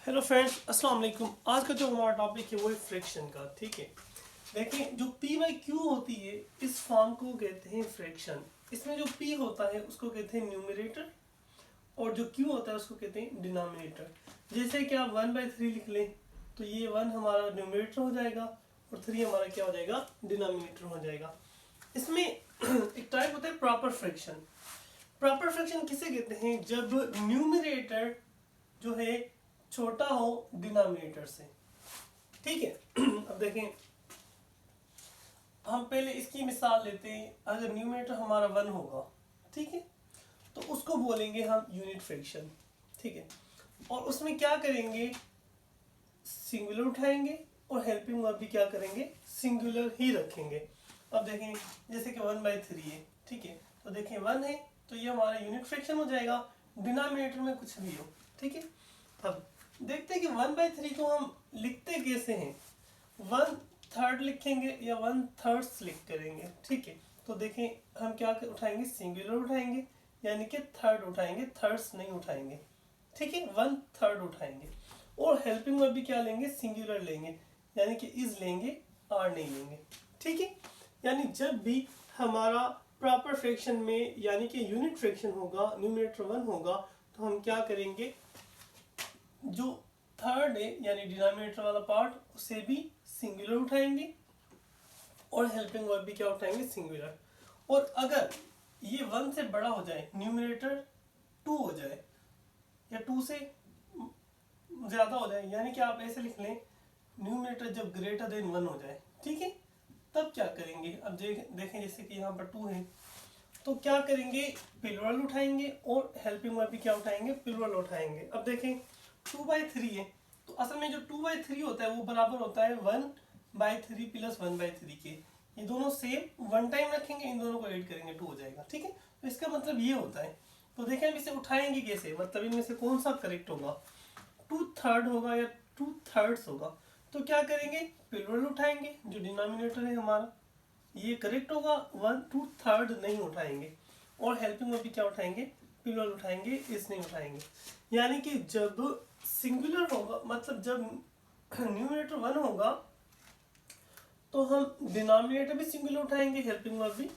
Hello friends, अस्सलाम वालेकुम। आज का जो हमारा टॉपिक है वो है फ्रैक्शन का। ठीक है, देखिए जो पी बाई क्यू होती है इस फॉर्म को कहते हैं फ्रैक्शन। इसमें जो पी होता है उसको कहते हैं न्यूमरेटर और जो क्यू होता है उसको कहते हैं डिनोमिनेटर। जैसे कि आप 1/3 लिख लें तो ये 1 हमारा न्यूमरेटर हो जाएगा और 3 हमारा क्या हो जाएगा, डिनोमिनेटर हो जाएगा। इसमें एक टाइप होता है प्रॉपर फ्रैक्शन। प्रॉपर फ्रैक्शन किसे कहते हैं? जब न्यूमरेटर जो है छोटा हो डिनोमिनेटर से। ठीक है, अब देखें, हम पहले इसकी मिसाल लेते हैं। अगर न्यूमरेटर हमारा 1 होगा, ठीक है, तो उसको बोलेंगे हम यूनिट फ्रैक्शन। ठीक है, और उसमें क्या करेंगे, सिंगुलर उठाएंगे और हेल्पिंग वर्ब भी क्या करेंगे, सिंगुलर ही रखेंगे। अब देखें जैसे कि 1/3 है, ठीक है, तो देखें 1 है तो ये हमारा यूनिट फ्रैक्शन हो जाएगा, डिनोमिनेटर में कुछ भी हो। ठीक है, अब देखते हैं कि 1/3 को हम लिखते कैसे हैं। 1/3 लिखेंगे या 1/3 लिख करेंगे। ठीक है, तो देखें हम क्या उठाएंगे, सिंगुलर उठाएंगे, यानी कि थर्ड उठाएंगे, थर्ड्स नहीं उठाएंगे। ठीक है, 1/3 उठाएंगे और हेल्पिंग वर्ब भी क्या लेंगे, सिंगुलर लेंगे, यानी कि इज लेंगे, आर नहीं लेंगे। ठीक है, यानी जब भी हमारा प्रॉपर फ्रैक्शन में यानी कि यूनिट फ्रैक्शन होगा, न्यूमरेटर 1 होगा, तो हम क्या करेंगे, जो थर्ड है यानी डिनोमिनेटर वाला पार्ट उसे भी सिंगुलर उठाएंगे और हेल्पिंग वर्ब भी क्या उठाएंगे, सिंगुलर। और अगर ये 1 से बड़ा हो जाए, न्यूमरेटर 2 हो जाए या 2 से ज्यादा हो जाए, यानी कि आप ऐसे लिख लें, न्यूमरेटर जब ग्रेटर देन 1 हो जाए, ठीक है, तब क्या करेंगे। अब देखें जैसे कि यहाँ पर 2 है तो क्या करेंगे, प्लूरल उठाएंगे और हेल्पिंग वर्ब भी क्या उठाएंगे, प्लूरल उठाएंगे। अब देखें 2/3 है तो असल में जो 2/3 होता है वो बराबर होता है 1/3 प्लस 1/3 के। ये दोनों सेम 1 टाइम रखेंगे, इन दोनों को ऐड करेंगे 2 हो जाएगा। ठीक है, तो इसका मतलब ये होता है। तो देखें हम इसे उठाएंगे कैसे, मतलब इनमें से कौन सा करेक्ट होगा, 2/3 होगा या 2/3 होगा। तो क्या करेंगे, प्लूरल उठाएंगे, जो डिनोमिनेटर है हमारा ये करेक्ट होगा, 1/2 नहीं उठाएंगे और हेल्पिंग में भी क्या उठाएंगे, प्लूरल उठाएंगे, इस नहीं उठाएंगे। यानी कि जब सिंगुलर होगा, मतलब जब न्यूमरेटर 1 होगा तो हम डिनोमिनेटर भी सिंगुलर उठाएंगे, हेल्पिंग वर्ब भी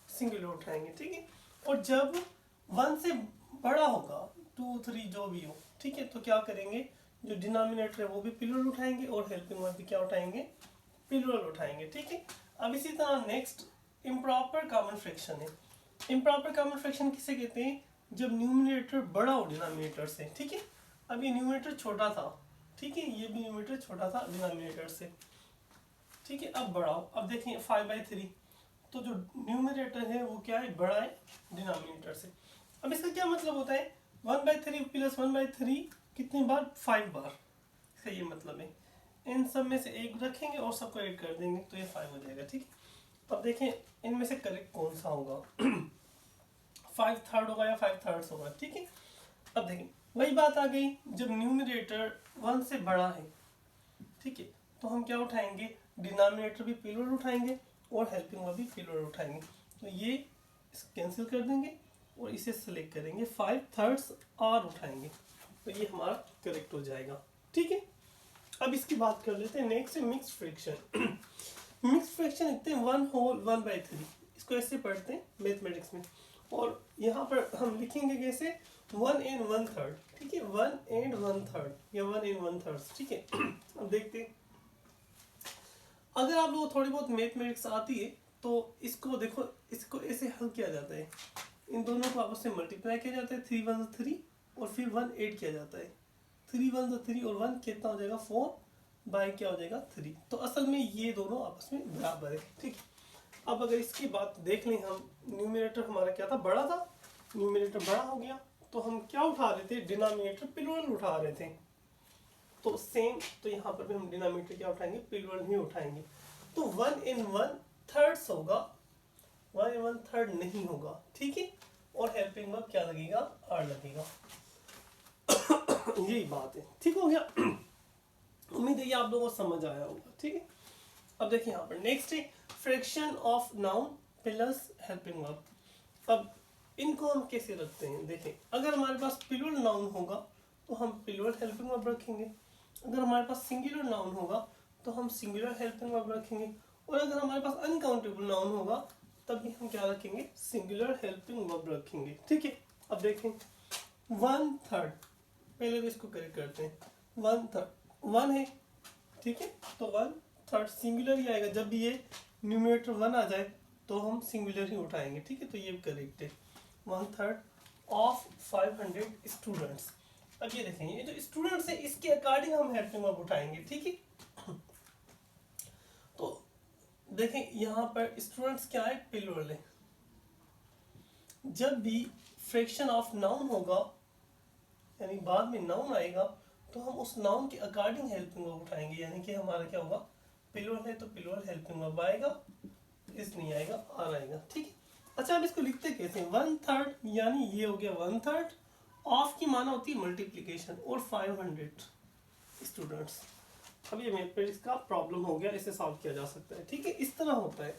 सिंगुलर उठाएंगे। ठीक है, और जब 1 से बड़ा होगा, 2 3 जो भी हो, ठीक है, तो क्या करेंगे, जो डिनोमिनेटर है वो भी प्लूरल उठाएंगे और हेल्पिंग वर्ब भी क्या उठाएंगे, प्लूरल उठाएंगे। ठीक है, अब इसी तरह नेक्स्ट इम्प्रॉपर कॉमन फ्रैक्शन है। इम्प्रॉपर कॉमन फ्रैक्शन किसे कहते हैं, जब न्यूमरेटर बड़ा हो डिनोमिनेटर से। ठीक है, अब ये न्यूमरेटर छोटा था, ठीक है, ये भी न्यूमरेटर छोटा था डिनोमिनेटर से। ठीक है, अब बड़ा हो, अब देखें 5/3 तो जो न्यूमरेटर है वो क्या है, बड़ा है डिनोमिनेटर से। अब इसका क्या मतलब होता है, 1/3 प्लस 1/3 कितनी बार, 5 बार। इसका ये मतलब है, इन सब में से एक रखेंगे और सबको ऐड कर देंगे तो ये 5 हो जाएगा। ठीक है, अब देखें इनमें से करेक्ट कौन सा होगा 5/3 होगा या 5/3 होगा। ठीक है, अब देखें वही बात आ गई, जब न्यूमरेटर 1 से बड़ा है, ठीक है, तो हम क्या उठाएंगे, डिनोमिनेटर भी प्लूरल उठाएंगे और हेल्पिंग वर्ब भी प्लूरल उठाएंगे। तो ये कैंसिल कर देंगे और इसे सेलेक्ट करेंगे, 5/3 और उठाएंगे, तो ये हमारा करेक्ट हो जाएगा। ठीक है, अब इसकी बात कर लेते हैं। नेक्स्ट है मिक्स फ्रैक्शन। मिक्स फ्रैक्शन लिखते हैं 1/3। इसको ऐसे पढ़ते हैं मैथमेटिक्स में, और यहाँ पर हम लिखेंगे कैसे, 1 and 1/3। ठीक है, 1 and 1/3 या 1 and 1/3। ठीक है, अब देखते हैं, अगर आप लोगों को थोड़ी बहुत मैथमेटिक्स आती है तो इसको देखो, इसको ऐसे हल किया जाता है, इन दोनों को आपस में मल्टीप्लाई किया जाता है, 3 1 3 और फिर 1 ऐड किया जाता है, 3 1 3 और 1 कितना हो जाएगा, 4 बाय क्या हो जाएगा, 3। तो असल में ये दोनों आपस में बराबर है। ठीक है, अब अगर इसकी बात देख लें हम, न्यूमरेटर हमारा क्या था, बड़ा था, न्यूमरेटर बड़ा हो गया तो हम क्या उठा रहे थे, डिनोमिनेटर प्लूरल उठा रहे थे। तो सेम, तो यहाँ पर भी हम डिनोमिनेटर क्या उठाएंगे, प्लूरल ही उठाएंगे। तो 1 and 1/3 होगा, 1 and 1/3 नहीं होगा। ठीक है, और हेल्पिंग वर्ब क्या लगेगा, आर लगेगा। यही बात है, ठीक हो गया। उम्मीद है ये आप लोगों को समझ आया होगा। ठीक है, अब देखिए यहाँ पर नेक्स्ट है fraction of noun plus helping verb. अब इनको हम कैसे रखते हैं, देखें अगर हमारे पास प्लूरल नाउन होगा तो हम प्लूरल हेल्पिंग वर्ब रखेंगे। अगर हमारे पास सिंगुलर नाउन होगा तो हम सिंगुलर हेल्पिंग वर्ब रखेंगे, और अगर हमारे पास अनकाउंटेबल नाउन होगा तब भी हम क्या रखेंगे, सिंगुलर हेल्पिंग वर्ब रखेंगे। ठीक है, अब देखें 1/3, पहले तो इसको करेक्ट करते हैं। 1/3 1 है, ठीक है, तो 1/3 सिंगुलर ही आएगा। जब भी ये न्यूमरेटर 1 आ जाए तो हम सिंगुलर ही उठाएंगे। ठीक है, तो ये करेक्ट है। 1/3 ऑफ 500 स्टूडेंट्स। अब ये देखेंगे, ये जो स्टूडेंट्स है इसके अकॉर्डिंग हम हेल्पिंग वर्ब उठाएंगे। ठीक है, तो देखें यहाँ पर स्टूडेंट्स क्या है, प्लूरल है। जब भी फ्रैक्शन ऑफ नाउन होगा, यानी बाद में नाउन आएगा, तो हम उस नाउन के अकॉर्डिंग हेल्पिंग वर्ब उठाएंगे। यानी कि हमारा क्या होगा, प्लूरल है तो प्लूरल हेल्पिंग वर्ब आएगा, इस नहीं आएगा, आर आएगा। ठीक है, अच्छा अब इसको लिखते कैसे हैं, 1/3 यानी ये हो गया 1/3, ऑफ की माना होती है मल्टीप्लीकेशन, और 500 स्टूडेंट्स। अब ये मैथमेटिक्स का प्रॉब्लम हो गया, इसे सॉल्व किया जा सकता है। ठीक है, इस तरह होता है।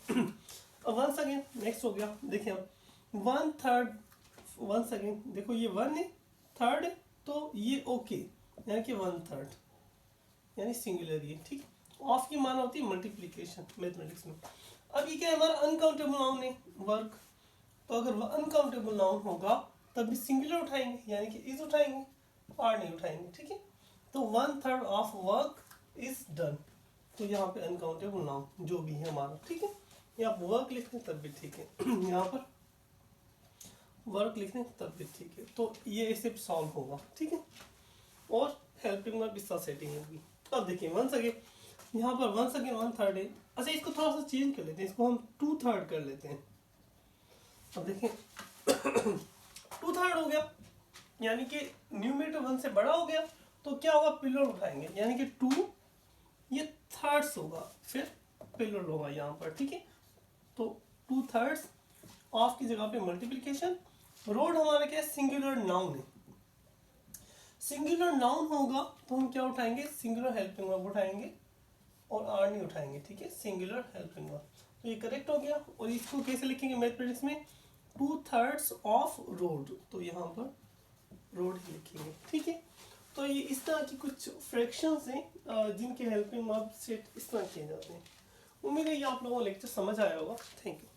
अब वंस अगेन नेक्स्ट हो गया, देखिए अब 1/3, वंस अगेन देखो ये 1 है, 3rd है, तो ये ओके, यानी कि 1/3 यानी सिंगुलर ये। ठीक, ऑफ की माना होती है मल्टीप्लीकेशन मैथमेटिक्स में। अब ये क्या है, हमारा अनकाउंटेबल नाउन है वर्क, तो अगर वह अनकाउंटेबल नाउन होगा तब भी सिंगुलर उठाएंगे, यानी कि इज उठाएंगे, आर नहीं उठाएंगे। ठीक है, तो 1/3 ऑफ वर्क इज डन, तो यहाँ पे अनकाउंटेबल नाउन जो भी है हमारा। ठीक है, या आप वर्क लिख लें तब भी ठीक है, यहाँ पर वर्क लिख लें तब भी ठीक है। तो ये ऐसे सॉल्व होगा। ठीक है, और हेल्पिंग वर्ब इस तरह सेटिंग होगी। अब देखिए वंस अगेन यहाँ पर वंस अगेन 1/3 है। अच्छा इसको थोड़ा सा चेंज कर लेते हैं, इसको हम 2/3 कर लेते हैं। अब देखिए 2/3 हो गया, यानी कि न्यूमरेटर 1 से बड़ा हो गया, तो क्या होगा, प्लूरल उठाएंगे, यानी कि 2 ये थर्ड्स होगा, फिर प्लूरल होगा यहाँ पर। ठीक है, तो 2/3 ऑफ की जगह पे मल्टीप्लिकेशन। रोड हमारा क्या है, सिंगुलर नाउन है। सिंगुलर नाउन होगा तो हम क्या उठाएंगे, सिंगुलर हेल्पिंग वर्ब उठाएंगे, और आर नहीं उठाएंगे। ठीक है, सिंगुलर हेल्पिंग वर्ब, तो ये करेक्ट हो गया। और इसको कैसे लिखेंगे मैथमेटिक्स में, 2/3 ऑफ रोड, तो यहाँ पर रोड ही लिखेंगे। ठीक है, तो ये इस तरह की कुछ फ्रैक्शंस हैं जिनके हेल्पिंग वर्ब सेट इस तरह किए जाते हैं। उम्मीद है ये आप लोगों को लेक्चर समझ आया होगा। Thank you.